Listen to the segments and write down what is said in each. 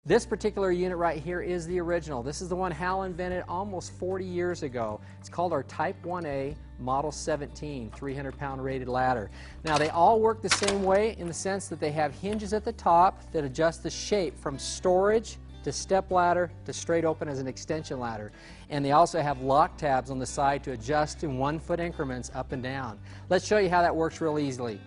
This particular unit right here is the original. This is the one Hal invented almost 40 years ago. It's called our Type 1A Model 17 300-pound rated ladder. Now they all work the same way in the sense that they have hinges at the top that adjust the shape from storage to step ladder to straight open as an extension ladder. And they also have lock tabs on the side to adjust in 1-foot increments up and down. Let's show you how that works real easily.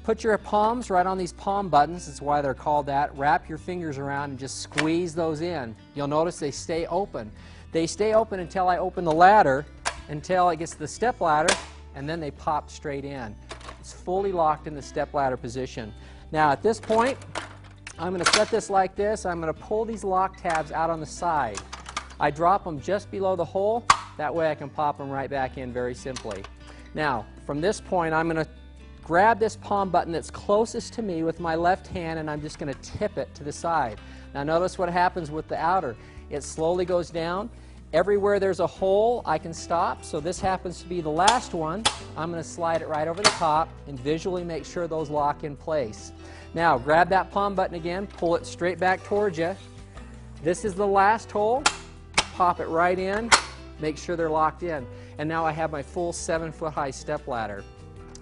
Put your palms right on these palm buttons, that's why they're called that. Wrap your fingers around and just squeeze those in. You'll notice they stay open. They stay open until I open the ladder, until it gets to the step ladder, and then they pop straight in. It's fully locked in the step ladder position. Now at this point, I'm going to set this like this. I'm going to pull these lock tabs out on the side. I drop them just below the hole. That way I can pop them right back in very simply. Now from this point, I'm going to grab this palm button that's closest to me with my left hand, and I'm just going to tip it to the side. Now notice what happens with the outer. It slowly goes down. Everywhere there's a hole, I can stop. So this happens to be the last one. I'm going to slide it right over the top and visually make sure those lock in place. Now grab that palm button again, pull it straight back towards you. This is the last hole. Pop it right in, make sure they're locked in. And now I have my full 7-foot high step ladder.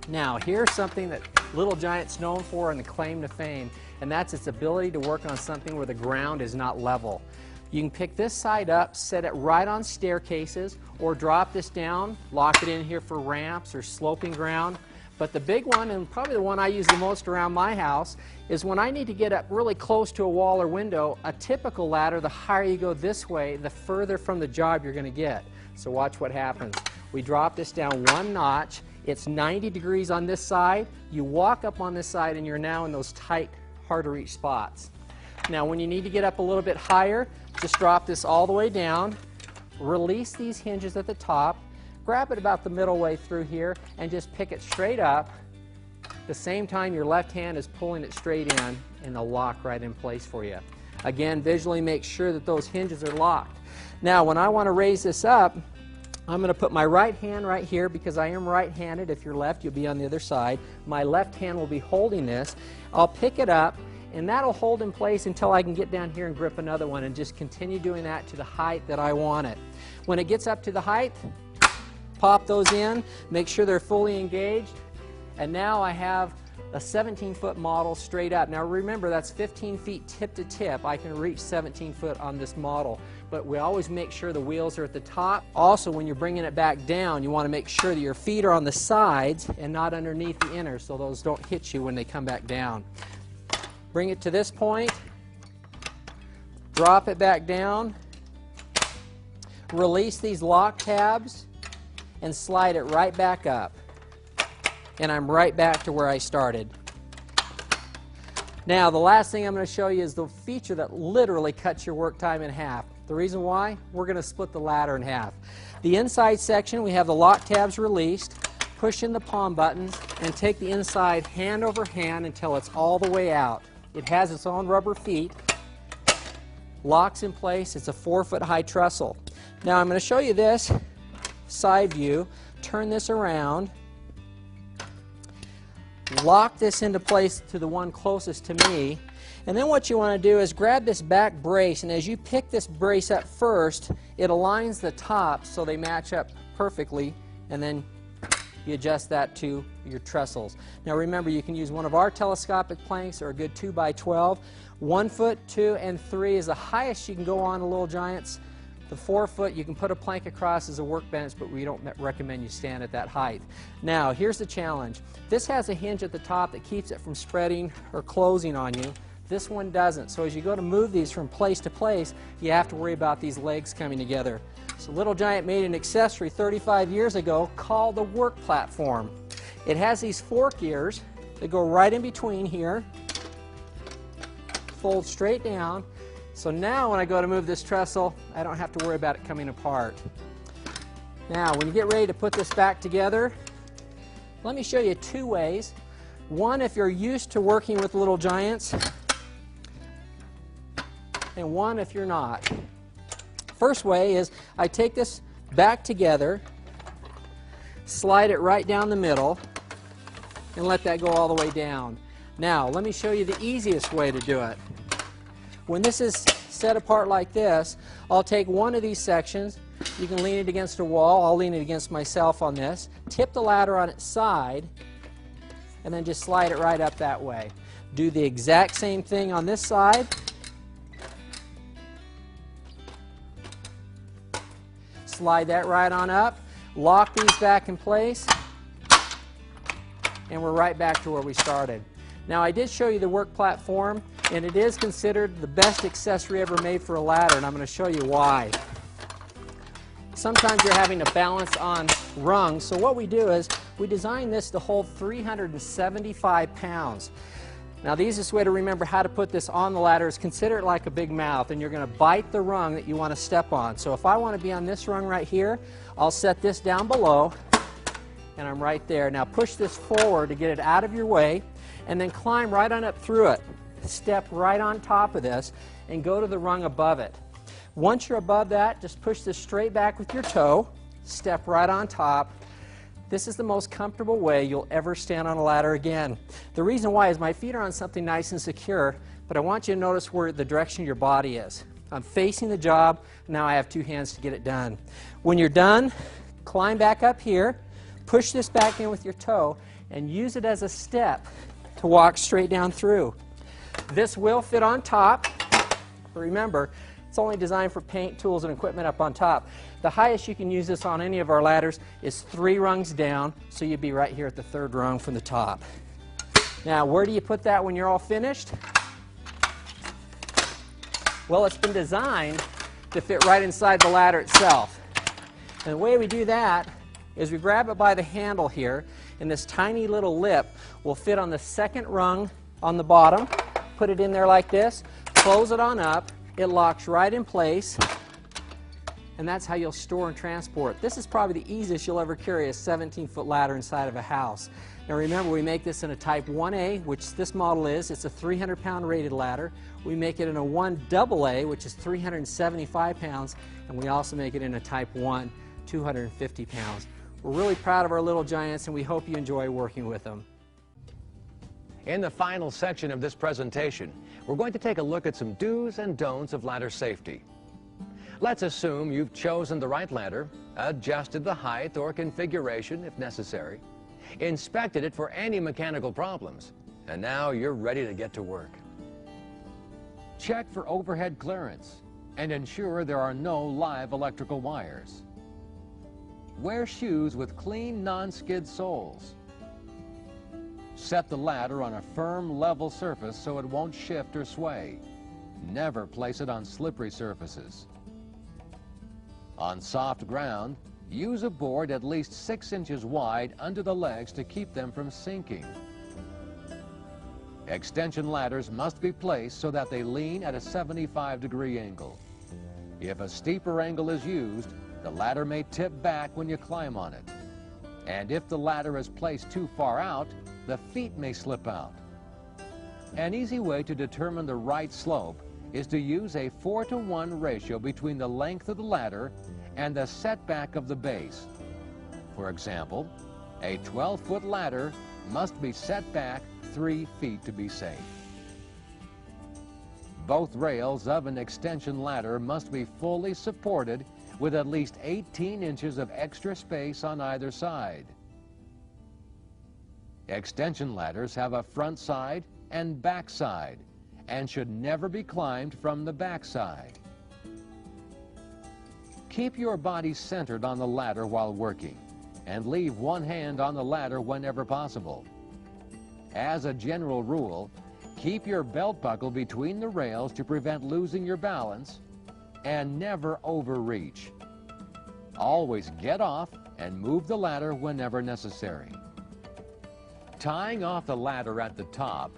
Now here's something that Little Giant's known for and the claim to fame, and that's its ability to work on something where the ground is not level. You can pick this side up, set it right on staircases, or drop this down, lock it in here for ramps or sloping ground. But the big one, and probably the one I use the most around my house, is when I need to get up really close to a wall or window. A typical ladder, the higher you go this way, the further from the job you're going to get. So watch what happens. We drop this down 1 notch. It's 90 degrees on this side. You walk up on this side and you're now in those tight, hard to reach spots. Now when you need to get up a little bit higher, just drop this all the way down, release these hinges at the top, grab it about the middle way through here, and just pick it straight up. At the same time your left hand is pulling it straight in, and they'll lock right in place for you. Again, visually make sure that those hinges are locked. Now when I want to raise this up, I'm going to put my right hand right here because I am right-handed. If you're left, you'll be on the other side. My left hand will be holding this. I'll pick it up, and that'll hold in place until I can get down here and grip another one, and just continue doing that to the height that I want it. When it gets up to the height, pop those in, make sure they're fully engaged, and now I have a 17-foot model straight up. Now remember, that's 15 feet tip to tip. I can reach 17 foot on this model, but we always make sure the wheels are at the top. Also, when you're bringing it back down, you want to make sure that your feet are on the sides and not underneath the inner, so those don't hit you when they come back down. Bring it to this point, drop it back down, release these lock tabs, and slide it right back up. And I'm right back to where I started. Now the last thing I'm going to show you is the feature that literally cuts your work time in half. The reason why? We're going to split the ladder in half. The inside section, we have the lock tabs released, push in the palm buttons, and take the inside hand over hand until it's all the way out. It has its own rubber feet, locks in place. It's a 4-foot high trestle. Now I'm going to show you this side view. Turn this around. Lock this into place to the one closest to me, and then what you want to do is grab this back brace, and as you pick this brace up first, it aligns the tops so they match up perfectly, and then you adjust that to your trestles. Now remember, you can use one of our telescopic planks or a good 2x12. 1 foot, 2, and 3 is the highest you can go on the Little Giants. The 4-foot, you can put a plank across as a workbench, but we don't recommend you stand at that height. Now, here's the challenge. This has a hinge at the top that keeps it from spreading or closing on you. This one doesn't. So as you go to move these from place to place, you have to worry about these legs coming together. So Little Giant made an accessory 35 years ago called the work platform. It has these fork ears that go right in between here, fold straight down. So now when I go to move this trestle, I don't have to worry about it coming apart. Now when you get ready to put this back together, let me show you 2 ways. One, if you're used to working with Little Giants, and one if you're not. First way is I take this back together, slide it right down the middle, and let that go all the way down. Now let me show you the easiest way to do it. When this is set apart like this, I'll take one of these sections. You can lean it against a wall. I'll lean it against myself on this. Tip the ladder on its side, and then just slide it right up that way. Do the exact same thing on this side. Slide that right on up. Lock these back in place, and we're right back to where we started. Now, I did show you the work platform, and it is considered the best accessory ever made for a ladder, and I'm going to show you why. Sometimes you're having to balance on rungs, so what we do is we design this to hold 375 pounds. Now, the easiest way to remember how to put this on the ladder is consider it like a big mouth, and you're going to bite the rung that you want to step on. So if I want to be on this rung right here, I'll set this down below, and I'm right there. Now push this forward to get it out of your way, and then climb right on up through it. Step right on top of this, and go to the rung above it. Once you're above that, just push this straight back with your toe, step right on top. This is the most comfortable way you'll ever stand on a ladder again. The reason why is my feet are on something nice and secure, but I want you to notice where the direction your body is. I'm facing the job, now I have two hands to get it done. When you're done, climb back up here, push this back in with your toe, and use it as a step to walk straight down through. This will fit on top, but remember, it's only designed for paint, tools, and equipment up on top. The highest you can use this on any of our ladders is 3 rungs down, so you'd be right here at the 3rd rung from the top. Now, where do you put that when you're all finished? Well, it's been designed to fit right inside the ladder itself. And the way we do that is we grab it by the handle here, and this tiny little lip will fit on the 2nd rung on the bottom. Put it in there like this, close it on up, it locks right in place, and that's how you'll store and transport. This is probably the easiest you'll ever carry a 17-foot ladder inside of a house. Now remember, we make this in a Type 1A, which this model is. It's a 300-pound rated ladder. We make it in a 1AA, which is 375 pounds, and we also make it in a Type 1, 250 pounds. We're really proud of our little giants, and we hope you enjoy working with them. In the final section of this presentation, we're going to take a look at some do's and don'ts of ladder safety. Let's assume you've chosen the right ladder, adjusted the height or configuration if necessary, inspected it for any mechanical problems, and now you're ready to get to work. Check for overhead clearance and ensure there are no live electrical wires. Wear shoes with clean, non-skid soles. Set the ladder on a firm, level surface so it won't shift or sway. Never place it on slippery surfaces. On soft ground, use a board at least 6 inches wide under the legs to keep them from sinking. Extension ladders must be placed so that they lean at a 75-degree angle. If a steeper angle is used, the ladder may tip back when you climb on it. And if the ladder is placed too far out, the feet may slip out. An easy way to determine the right slope is to use a 4-to-1 ratio between the length of the ladder and the setback of the base. For example, a 12-foot ladder must be set back 3 feet to be safe. Both rails of an extension ladder must be fully supported with at least 18 inches of extra space on either side. Extension ladders have a front side and back side and should never be climbed from the back side. Keep your body centered on the ladder while working and leave one hand on the ladder whenever possible. As a general rule, keep your belt buckle between the rails to prevent losing your balance and never overreach. Always get off and move the ladder whenever necessary. Tying off the ladder at the top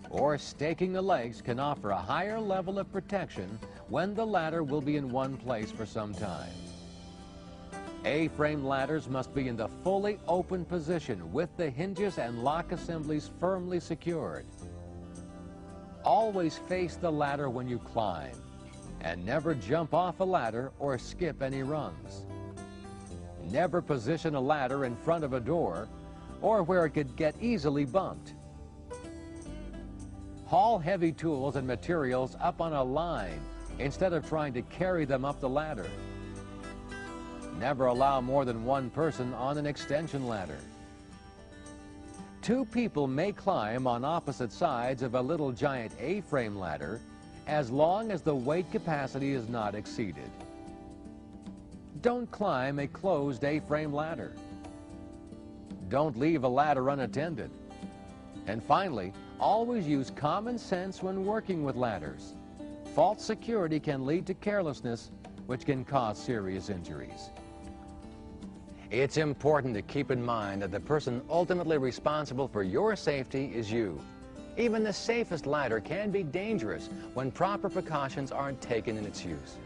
or staking the legs can offer a higher level of protection when the ladder will be in one place for some time. A-frame ladders must be in the fully open position with the hinges and lock assemblies firmly secured. Always face the ladder when you climb, and never jump off a ladder or skip any rungs. Never position a ladder in front of a door or where it could get easily bumped. Haul heavy tools and materials up on a line instead of trying to carry them up the ladder. Never allow more than one person on an extension ladder. 2 people may climb on opposite sides of a little giant A-frame ladder as long as the weight capacity is not exceeded. Don't climb a closed A-frame ladder. Don't leave a ladder unattended. And finally, always use common sense when working with ladders. False security can lead to carelessness, which can cause serious injuries. It's important to keep in mind that the person ultimately responsible for your safety is you. Even the safest ladder can be dangerous when proper precautions aren't taken in its use.